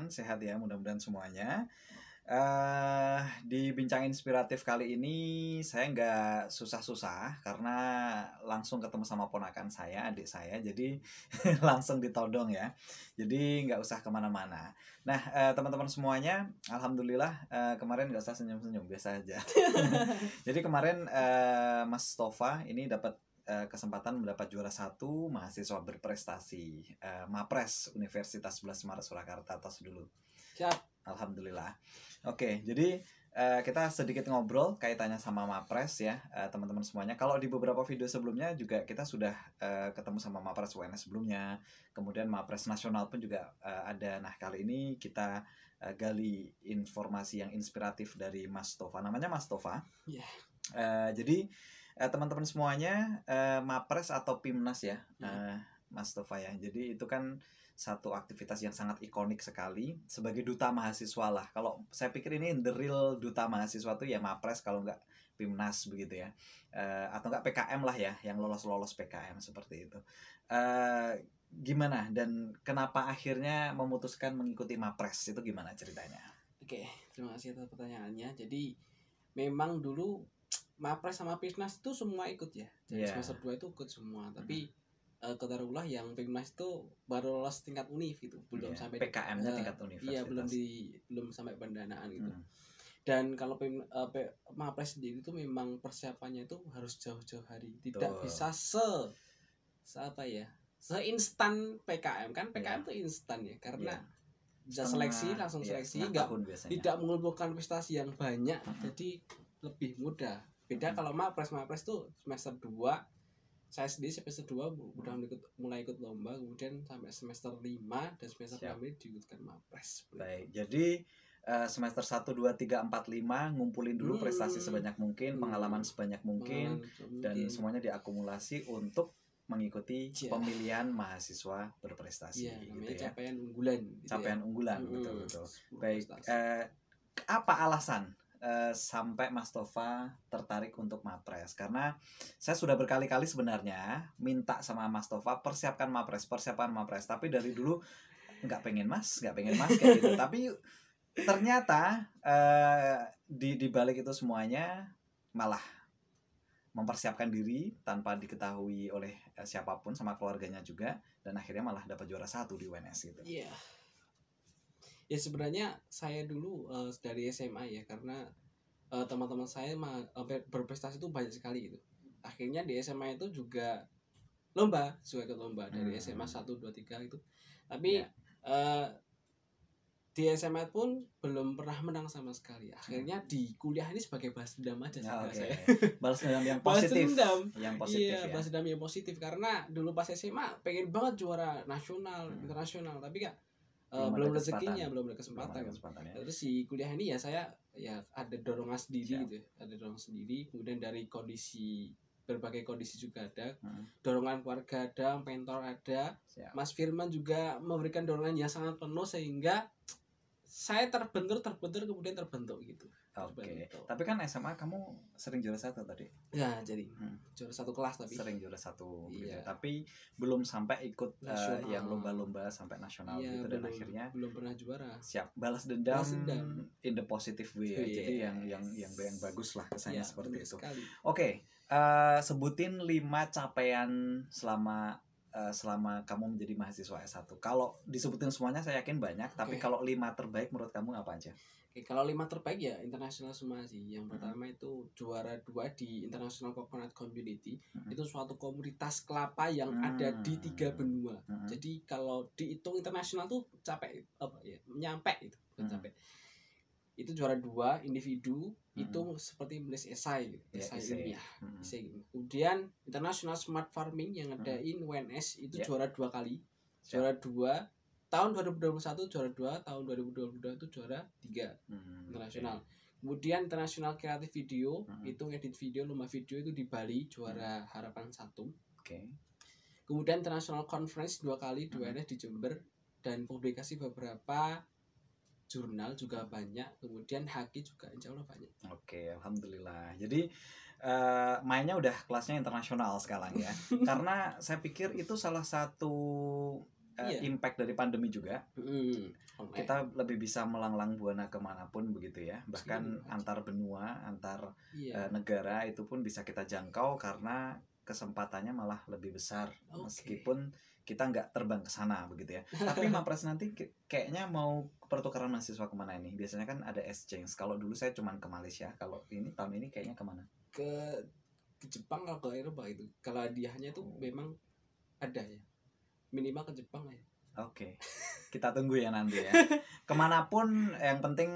teman-teman sehat ya, mudah-mudahan semuanya. Di bincang inspiratif kali ini saya nggak susah-susah karena langsung ketemu sama ponakan saya, adik saya, jadi langsung ditodong ya. Jadi nggak usah kemana-mana. Nah, teman-teman semuanya, alhamdulillah kemarin nggak usah senyum-senyum, biasa aja. Jadi kemarin Mas Tova ini dapat kesempatan mendapat juara 1 mahasiswa berprestasi Mapres Universitas 11 Maret Surakarta. Tos dulu. Siap. Alhamdulillah. Oke, jadi kita sedikit ngobrol kaitannya sama Mapres ya, teman-teman semuanya. Kalau di beberapa video sebelumnya juga kita sudah ketemu sama Mapres UNS sebelumnya, kemudian Mapres nasional pun juga ada. Nah, kali ini kita gali informasi yang inspiratif dari Mas Tova. Namanya Mas Tova. Yeah. Jadi teman-teman semuanya, Mapres atau Pimnas ya, Mas Tova ya. Jadi itu kan satu aktivitas yang sangat ikonik sekali sebagai duta mahasiswa lah. Kalau saya pikir ini the real duta mahasiswa tuh ya Mapres, kalau nggak Pimnas begitu ya, atau nggak PKM lah ya, yang lolos PKM seperti itu. Gimana dan kenapa akhirnya memutuskan mengikuti Mapres, itu gimana ceritanya? Oke, terima kasih atas pertanyaannya. Jadi memang dulu Mapres sama Pimnas itu semua ikut ya. Jadi semester 2 itu ikut semua. Tapi ketaruhlah yang Pimnas itu baru lolos tingkat univ gitu, belum sampai PKM-nya tingkat universitas. belum sampai pendanaan gitu. Dan kalau Mapres sendiri itu memang persiapannya itu harus jauh-jauh hari. Tidak bisa seinstan PKM kan. PKM itu instan ya, karena bisa seleksi langsung seleksi, tidak mengumpulkan prestasi yang banyak, jadi lebih mudah. Beda kalau Mapres tuh semester 2, saya sendiri semester 2 udah mulai ikut lomba, kemudian sampai semester 5 dan semester 6 ini diikutkan Mapres. Baik, jadi semester 1, 2, 3, 4, 5 ngumpulin dulu prestasi sebanyak mungkin, pengalaman sebanyak mungkin, dan semuanya diakumulasi untuk mengikuti pemilihan mahasiswa berprestasi gitu ya. Capaian unggulan gitu. Capaian unggulan, betul-betul. Baik, apa alasan sampai Mas Tova tertarik untuk Mapres? Karena saya sudah berkali-kali sebenarnya minta sama Mas Tova persiapkan Mapres, tapi dari dulu nggak pengen mas kayak gitu. Tapi ternyata di balik itu semuanya malah mempersiapkan diri tanpa diketahui oleh siapapun, sama keluarganya juga, dan akhirnya malah dapat juara 1 di UNS gitu. Iya. Ya sebenarnya saya dulu dari SMA ya, karena teman-teman saya berprestasi itu banyak sekali gitu. Akhirnya di SMA itu juga suka ikut lomba dari SMA 1, 2, 3 itu. Tapi di SMA pun belum pernah menang sama sekali. Akhirnya di kuliah ini sebagai balas dendam aja saya. Balas dendam yang positif. Iya, balas dendam yang positif, karena dulu pas SMA pengen banget juara nasional, internasional, tapi belum rezekinya, belum ada kesempatan. Terus di kuliah ini ya saya ada dorongan sendiri gitu, kemudian dari berbagai kondisi juga ada, dorongan keluarga ada, mentor ada, Mas Firman juga memberikan dorongan yang sangat penuh sehingga saya terbentur kemudian terbentuk gitu. Oke. Tapi kan SMA kamu sering juara 1 tadi. Ya, jadi juara 1 kelas, tapi sering juara 1 gitu. Tapi belum sampai ikut yang lomba-lomba sampai nasional gitu, dan akhirnya belum pernah juara. Siap, balas dendam in the positive way ya. Jadi yang bagus lah kesannya, seperti itu. Oke, sebutin 5 capaian selama kamu menjadi mahasiswa S1. Kalau disebutin semuanya saya yakin banyak, tapi kalau 5 terbaik menurut kamu apa aja? Kalau 5 terbaik ya internasional semua sih. Yang pertama itu juara 2 di International Coconut Community. Itu suatu komunitas kelapa yang ada di 3 benua. Jadi kalau dihitung internasional tuh nyampe itu. Itu juara 2 individu, itu seperti menulis esai gitu, esai ilmiah. Kemudian International Smart Farming yang ngadain UNS itu juara 2 kali. Juara 2 tahun 2021, juara 2 tahun 2022 itu juara 3 internasional. Kemudian International Creative Video, itu ngedit video, lomba video itu di Bali, juara harapan 1. Kemudian International Conference 2 kali di UNS di Jember, dan publikasi beberapa jurnal juga banyak. Kemudian Haki juga insya Allah banyak. Oke, alhamdulillah. Jadi mainnya udah kelasnya internasional sekarang ya. Karena saya pikir itu salah satu impact dari pandemi juga. Online. Kita lebih bisa melanglang buana kemanapun begitu ya, bahkan antar benua, antar negara itu pun bisa kita jangkau karena kesempatannya malah lebih besar, meskipun kita nggak terbang ke sana begitu ya. Tapi Mapres nanti kayaknya mau pertukaran mahasiswa kemana ini? Biasanya kan ada exchange. Kalau dulu saya cuma ke Malaysia, kalau ini tahun ini kayaknya kemana? Ke Jepang atau ke Eropa itu. Kalau hadiahnya itu memang ada ya, minimal ke Jepang ya. Oke, kita tunggu ya nanti ya. Kemanapun yang penting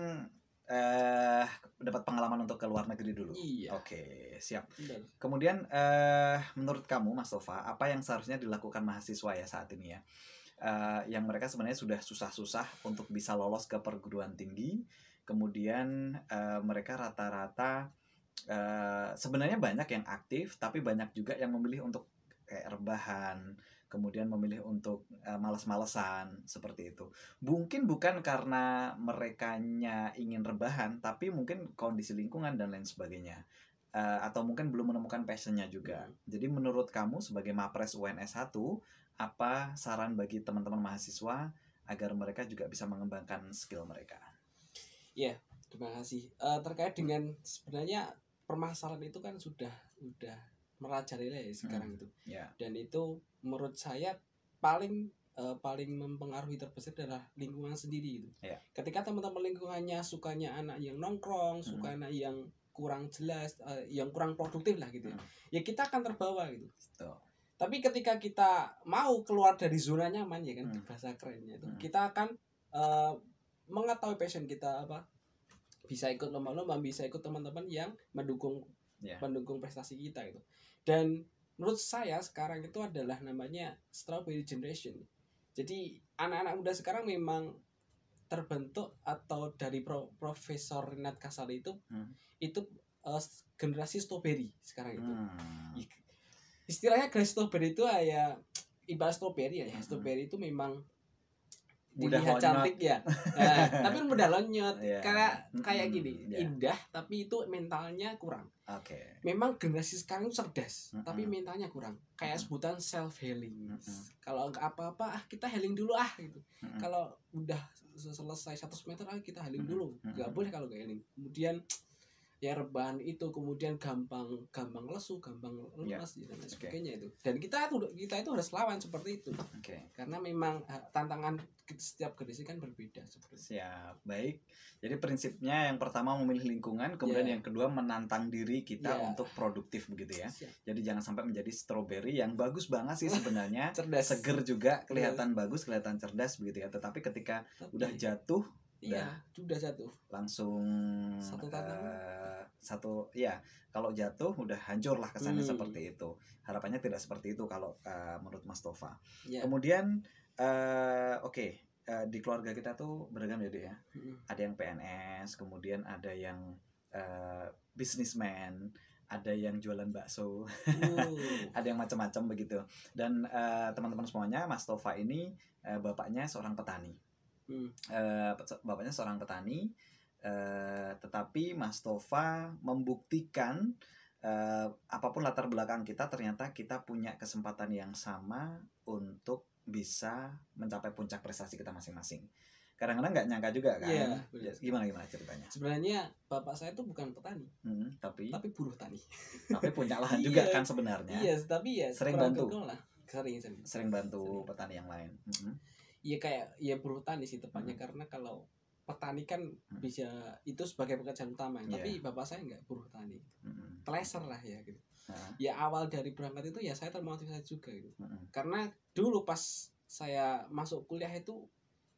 dapat pengalaman untuk ke luar negeri dulu. Iya. Oke, siap. Benar. Kemudian menurut kamu Mas Tova, apa yang seharusnya dilakukan mahasiswa ya saat ini ya? Yang mereka sebenarnya sudah susah-susah untuk bisa lolos ke perguruan tinggi. Kemudian mereka rata-rata sebenarnya banyak yang aktif, tapi banyak juga yang memilih untuk kayak rebahan, kemudian memilih untuk malas-malesan seperti itu. Mungkin bukan karena merekanya ingin rebahan, tapi mungkin kondisi lingkungan dan lain sebagainya. Atau mungkin belum menemukan passionnya juga. Jadi menurut kamu sebagai Mapres UNS 1, apa saran bagi teman-teman mahasiswa agar mereka juga bisa mengembangkan skill mereka? Ya, terima kasih. Terkait dengan sebenarnya permasalahan itu kan sudah merajalela ya sekarang itu. Dan itu menurut saya paling mempengaruhi terbesar adalah lingkungan sendiri itu. Ketika teman-teman lingkungannya sukanya anak yang nongkrong, suka anak yang kurang jelas, yang kurang produktif lah gitu ya kita akan terbawa gitu. Tapi ketika kita mau keluar dari zona nyaman ya kan, bahasa kerennya itu kita akan mengetahui passion kita apa, bisa ikut lomba-lomba, bisa ikut teman-teman yang mendukung prestasi kita gitu. Dan menurut saya sekarang itu adalah namanya strawberry generation. Jadi anak-anak muda sekarang memang terbentuk atau dari Profesor Renat Kasali itu generasi strawberry sekarang itu. Istilahnya generasi strawberry itu ya ibarat strawberry ya. Strawberry itu memang dilihat cantik ya, tapi mudah lonyot karena kayak gini indah tapi itu mentalnya kurang. Memang generasi sekarang itu cerdas tapi mentalnya kurang, kayak sebutan self healing. Kalau apa-apa kita healing dulu gitu. Kalau udah selesai 100 meter kita healing dulu, nggak boleh kalau nggak healing. Kemudian ya rebahan itu, kemudian gampang lesu, gampang lemas dan sebagainya itu. Dan kita itu harus lawan seperti itu. Karena memang tantangan setiap generasi kan berbeda seperti itu. Siap, baik. Jadi prinsipnya yang pertama memilih lingkungan, kemudian yang kedua menantang diri kita untuk produktif begitu ya. Jadi jangan sampai menjadi strawberry yang bagus banget sih sebenarnya, seger juga, kelihatan bagus, kelihatan cerdas begitu ya. Tetapi ketika udah jatuh, sudah jatuh langsung kalau jatuh udah hancur lah kesannya seperti itu. Harapannya tidak seperti itu kalau menurut Mas Tova. Kemudian di keluarga kita tuh beragam ya Dek ya. Ada yang PNS, kemudian ada yang businessman, ada yang jualan bakso, ada yang macam-macam begitu. Dan teman-teman semuanya, Mas Tova ini bapaknya seorang petani. Bapaknya seorang petani, tetapi Mas Tova membuktikan apapun latar belakang kita, ternyata kita punya kesempatan yang sama untuk bisa mencapai puncak prestasi kita masing-masing. Kadang-kadang nggak nyangka juga kan? Gimana ceritanya? Sebenarnya bapak saya itu bukan petani, tapi buruh tani. Tapi punya lahan juga kan sebenarnya. Tapi sering bantu. Sering bantu petani yang lain. Iya kayak buruh tani sih tepatnya, karena kalau petani kan bisa itu sebagai pekerjaan utama, tapi bapak saya nggak buruh tani, teleser lah ya gitu. Ya awal dari berangkat itu ya saya termotivasi juga gitu, karena dulu pas saya masuk kuliah itu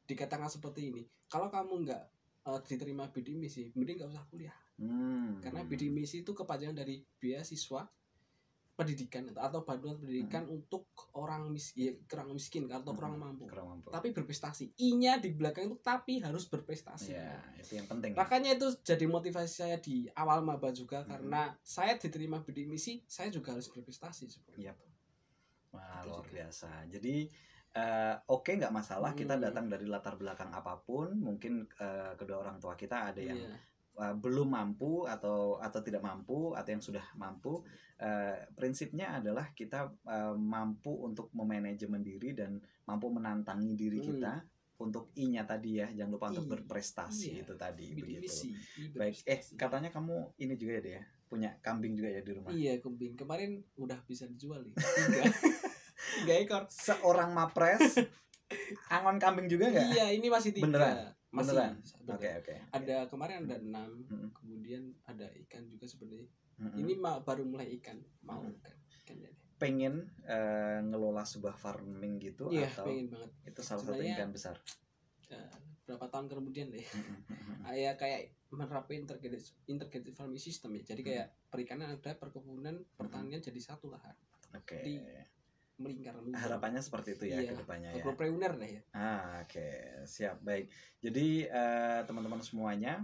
dikatakan seperti ini, kalau kamu nggak diterima bidik misi, mending nggak usah kuliah, karena bidik misi itu kepanjangan dari beasiswa pendidikan atau bantuan pendidikan untuk orang kurang miskin atau kurang mampu, tapi berprestasi. I-nya di belakang itu tapi harus berprestasi. Itu yang penting. Makanya itu jadi motivasi saya di awal maba juga, karena saya diterima bidik misi, saya juga harus berprestasi seperti itu. Wah, luar biasa. Jadi nggak masalah kita datang dari latar belakang apapun. Mungkin kedua orang tua kita ada yang belum mampu atau tidak mampu atau yang sudah mampu, prinsipnya adalah kita mampu untuk memanajemen diri dan mampu menantangi diri kita untuk I-nya tadi ya, jangan lupa untuk berprestasi, itu tadi begitu. Baik, katanya kamu ini juga ya dia punya kambing juga ya di rumah? Iya, kambing kemarin udah bisa dijual nih, 3 ekor. Seorang mapres angon kambing juga nggak? Iya, ini masih 3. Beneran? Oke. Ada kemarin ada 6, kemudian ada ikan juga sebenarnya. Ini baru mulai ikan, mau ikan ya. Pengen ngelola sebuah farming gitu, iya, atau pengen banget. Itu salah satu impian besar? Berapa tahun kemudian deh. Ya kayak menerapkan integrated farming system ya. Jadi kayak perikanan ada, perkebunan, pertanian jadi satu lahan. Oke. Melingkar. Harapannya seperti itu ya, iya, ke depannya ya. Agropreneur lah ya. Oke, siap, baik. Jadi teman-teman semuanya,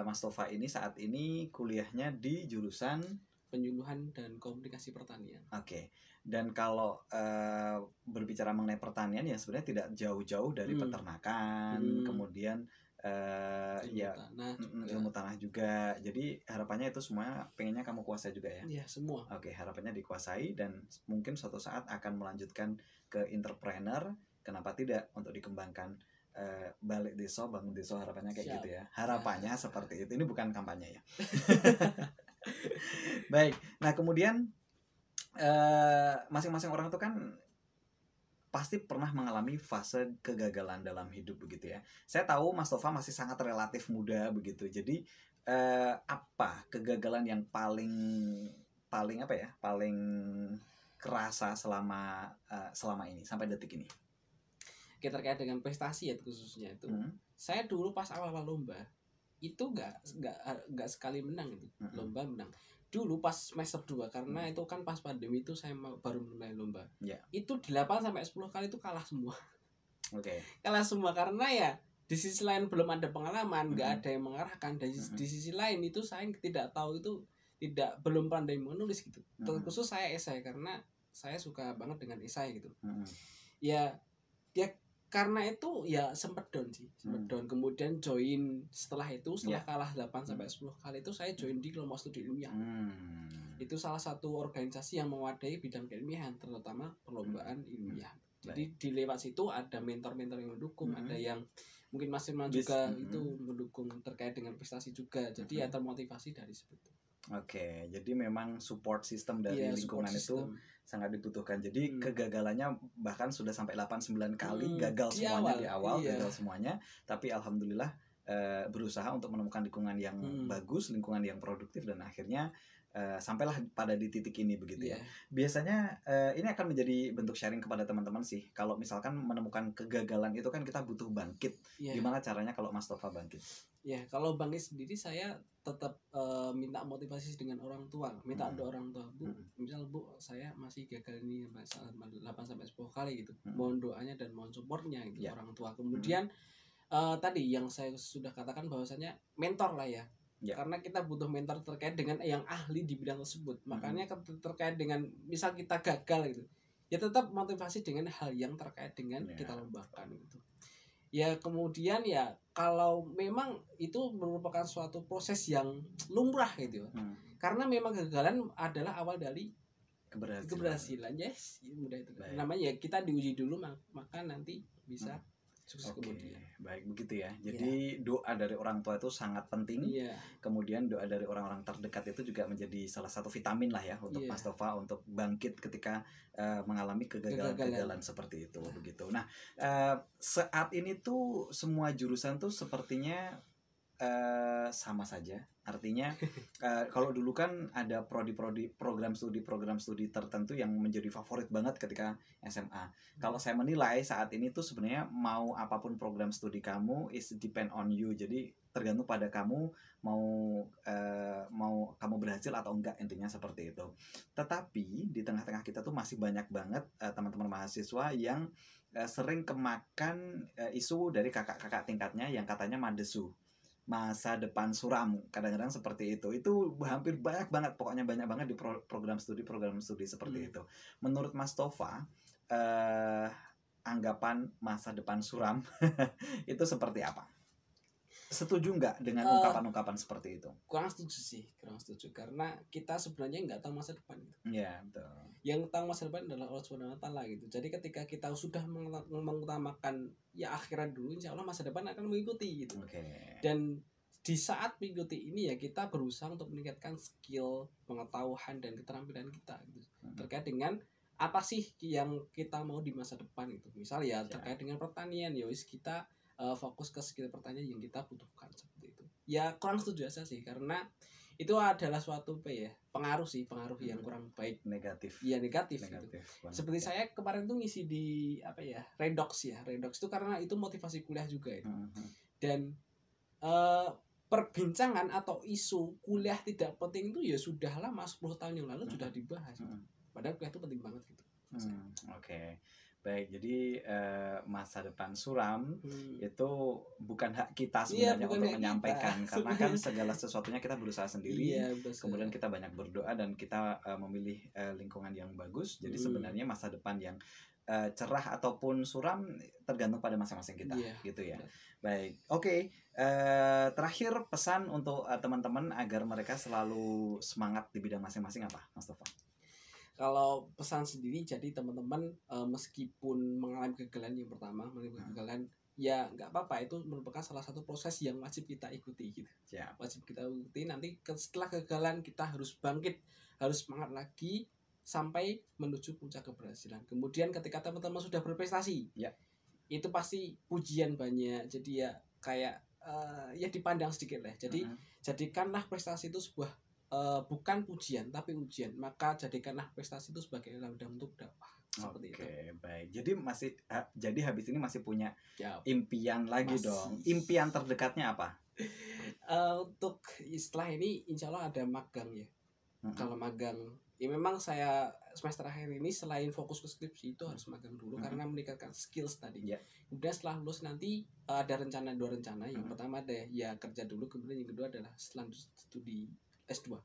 Mas Tova ini saat ini kuliahnya di jurusan Penyuluhan dan Komunikasi Pertanian. Oke. Dan kalau berbicara mengenai pertanian ya sebenarnya tidak jauh-jauh dari peternakan, kemudian ilmu tanah juga. Jadi harapannya itu semua pengennya kamu kuasai juga ya? Iya, semua. Oke, harapannya dikuasai dan mungkin suatu saat akan melanjutkan ke entrepreneur. Kenapa tidak untuk dikembangkan balik desa, bangun desa, harapannya kayak gitu ya. Harapannya seperti itu. Ini bukan kampanye ya. Baik. Nah, kemudian masing-masing orang itu kan pasti pernah mengalami fase kegagalan dalam hidup begitu ya. Saya tahu Mas Tova masih sangat relatif muda begitu. Jadi apa kegagalan yang paling kerasa selama ini sampai detik ini? Oke, terkait dengan prestasi ya khususnya itu. Saya dulu pas awal-awal lomba itu nggak sekali menang itu. Lomba menang. Dulu pas semester 2 karena itu kan pas pandemi itu saya baru mulai lomba. Itu 8 sampai 10 kali itu kalah semua. Oke. Kalah semua karena ya di sisi lain belum ada pengalaman, nggak ada yang mengarahkan. Dan di sisi lain itu saya tidak tahu itu belum pandai menulis gitu. Terkhusus saya esai karena saya suka banget dengan esai gitu. Ya karena itu ya sempet down sih, down. Kemudian join setelah kalah 8 sampai 10 kali itu saya join di kelompok studi ilmiah. Itu salah satu organisasi yang mewadahi bidang keilmiahan, terutama perlombaan ilmiah. Jadi di lewat situ ada mentor-mentor yang mendukung, ada yang mungkin Mas Firman juga itu mendukung terkait dengan prestasi juga. Jadi ya termotivasi dari situ. Oke, jadi memang support system dari lingkungan itu sangat dibutuhkan. Jadi kegagalannya bahkan sudah sampai 8-9 kali gagal semuanya di awal, gagal semuanya. Tapi alhamdulillah berusaha untuk menemukan lingkungan yang bagus, lingkungan yang produktif, dan akhirnya sampailah pada di titik ini begitu ya. Biasanya ini akan menjadi bentuk sharing kepada teman-teman sih. Kalau misalkan menemukan kegagalan itu kan kita butuh bangkit. Gimana caranya kalau Mas Tova bangkit? Ya, kalau bangkit sendiri saya tetap minta motivasi dengan orang tua, minta doa orang tua. Bu, misal Bu, saya masih gagal ini 8 sampai 10 kali gitu. Mohon doanya dan mohon supportnya gitu orang tua. Kemudian tadi yang saya sudah katakan bahwasanya mentor lah ya. Karena kita butuh mentor terkait dengan yang ahli di bidang tersebut. Makanya terkait dengan misal kita gagal gitu, ya tetap motivasi dengan hal yang terkait dengan kita lombakan gitu. Ya kemudian ya kalau memang itu merupakan suatu proses yang lumrah gitu. Karena memang kegagalan adalah awal dari keberhasilan. Mudah itu. Namanya ya kita diuji dulu, maka nanti bisa sukses kemudian. Baik, begitu ya. Jadi doa dari orang tua itu sangat penting. Kemudian doa dari orang-orang terdekat itu juga menjadi salah satu vitamin lah ya untuk Mas Tova untuk bangkit ketika mengalami kegagalan seperti itu begitu. Nah, saat ini tuh semua jurusan tuh sepertinya sama saja. Artinya kalau dulu kan ada program studi tertentu yang menjadi favorit banget ketika SMA. Kalau saya menilai saat ini tuh sebenarnya mau apapun program studi kamu is depend on you. Jadi tergantung pada kamu mau kamu berhasil atau enggak, intinya seperti itu. Tetapi di tengah-tengah kita tuh masih banyak banget teman-teman mahasiswa yang sering kemakan isu dari kakak-kakak tingkatnya yang katanya madesu, masa depan suram, kadang-kadang seperti itu hampir banyak banget, pokoknya banyak banget di program studi seperti itu. Menurut Mas Tova anggapan masa depan suram itu seperti apa? setuju nggak dengan Eh, ungkapan-ungkapan seperti itu? kurang setuju karena kita sebenarnya nggak tahu masa depan gitu. Iya, betul. Yang tahu masa depan adalah Allah Subhanahu Wa Taala gitu. Jadi ketika kita sudah mengutamakan ya akhirat dulu, insya Allah masa depan akan mengikuti gitu. Oke. Dan di saat mengikuti ini ya kita berusaha untuk meningkatkan skill, pengetahuan dan keterampilan kita gitu. Terkait dengan apa sih yang kita mau di masa depan gitu. Misal ya terkait dengan pertanian, ya wis kita fokus ke skill pertanian yang kita butuhkan seperti itu. Ya kurang setuju aja sih karena itu adalah suatu pengaruh yang kurang baik, Negatif. iya negatif gitu. Banget, Seperti ya. saya kemarin tuh ngisi di Redox itu karena itu motivasi kuliah juga itu. Dan perbincangan atau isu kuliah tidak penting itu ya sudah lama 10 tahun yang lalu sudah dibahas. Padahal kuliah itu penting banget gitu. Oke. Baik, jadi masa depan suram itu bukan hak kita sebenarnya untuk menyampaikan kita. Karena kan segala sesuatunya kita berusaha sendiri. Iya, kemudian kita banyak berdoa dan kita memilih lingkungan yang bagus. Jadi sebenarnya masa depan yang cerah ataupun suram tergantung pada masing-masing kita, gitu ya. Baik, oke. Terakhir pesan untuk teman-teman agar mereka selalu semangat di bidang masing-masing apa, Mas Tova? Kalau pesan sendiri, jadi teman-teman meskipun mengalami kegagalan yang pertama, kegagalan ya nggak apa-apa, itu merupakan salah satu proses yang wajib kita ikuti gitu. Wajib kita ikuti. Nanti setelah kegagalan kita harus bangkit, harus semangat lagi sampai menuju puncak keberhasilan. Kemudian ketika teman-teman sudah berprestasi, itu pasti pujian banyak. Jadi ya kayak ya dipandang sedikit lah. Jadi jadikanlah prestasi itu sebuah bukan pujian tapi ujian, maka jadikanlah prestasi itu sebagai ladang untuk dakwah. Seperti itu. Baik. Jadi habis ini masih punya impian lagi dong. Impian terdekatnya apa? Untuk setelah ini insya Allah ada magang ya. Kalau magang ya memang saya semester akhir ini selain fokus ke skripsi itu harus magang dulu karena meningkatkan skills tadi. Kemudian setelah lulus nanti ada dua rencana. Yang pertama ada ya kerja dulu, kemudian yang kedua adalah selanjut studi S2.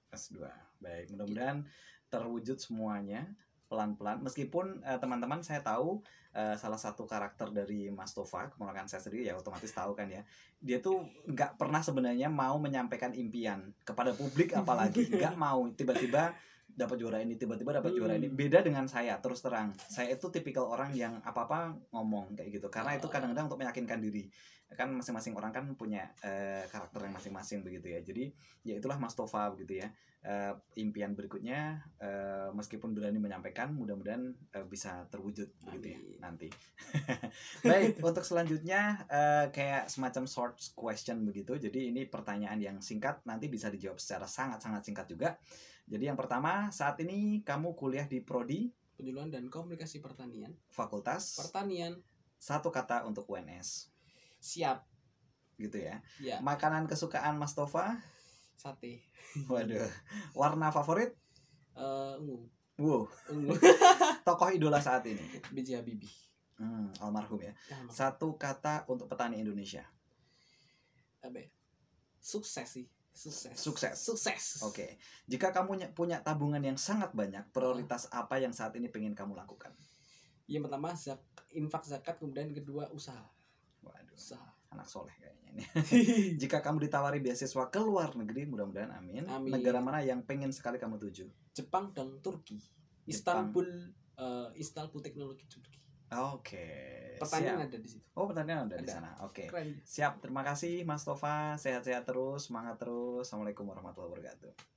Baik, mudah-mudahan terwujud semuanya pelan-pelan. Meskipun teman-teman saya tahu salah satu karakter dari Mas Tova, keponakan saya sendiri ya otomatis tahu kan ya. Dia tuh nggak pernah sebenarnya mau menyampaikan impian kepada publik, apalagi nggak mau tiba-tiba dapat juara ini, tiba-tiba dapat juara ini. Beda dengan saya, terus terang. Saya itu tipikal orang yang apa-apa ngomong kayak gitu. Karena itu kadang-kadang untuk meyakinkan diri. Kan masing-masing orang kan punya karakter yang masing-masing begitu ya. Jadi ya itulah Mas Tova begitu ya. Impian berikutnya meskipun berani menyampaikan, mudah-mudahan bisa terwujud begitu ya nanti. Baik, untuk selanjutnya kayak semacam short question begitu. Jadi ini pertanyaan yang singkat, nanti bisa dijawab secara sangat-sangat singkat juga. Jadi yang pertama, saat ini kamu kuliah di Prodi Penyuluhan dan Komunikasi Pertanian, Fakultas Pertanian. Satu kata untuk UNS. Siap. Gitu ya. Ya. Makanan kesukaan Mas Tova? Sate. Waduh. Warna favorit? Ungu. Ungu. Tokoh idola saat ini? B.J. Habibie. Almarhum ya. Satu kata untuk petani Indonesia? Sukses sih. Sukses. Oke. Jika kamu punya tabungan yang sangat banyak, prioritas apa yang saat ini pengen kamu lakukan? Yang pertama infak zakat, kemudian kedua usaha. Waduh. Usaha. Anak soleh kayaknya nih. Jika kamu ditawari beasiswa ke luar negeri, mudah-mudahan amin. Negara mana yang pengen sekali kamu tuju? Jepang dan Turki. Istanbul Teknologi Turki. Oke. Pertanyaan ada di situ. Pertanyaan ada di sana. Oke. Siap. Terima kasih Mas Tova. Sehat-sehat terus, semangat terus. Assalamualaikum warahmatullahi wabarakatuh.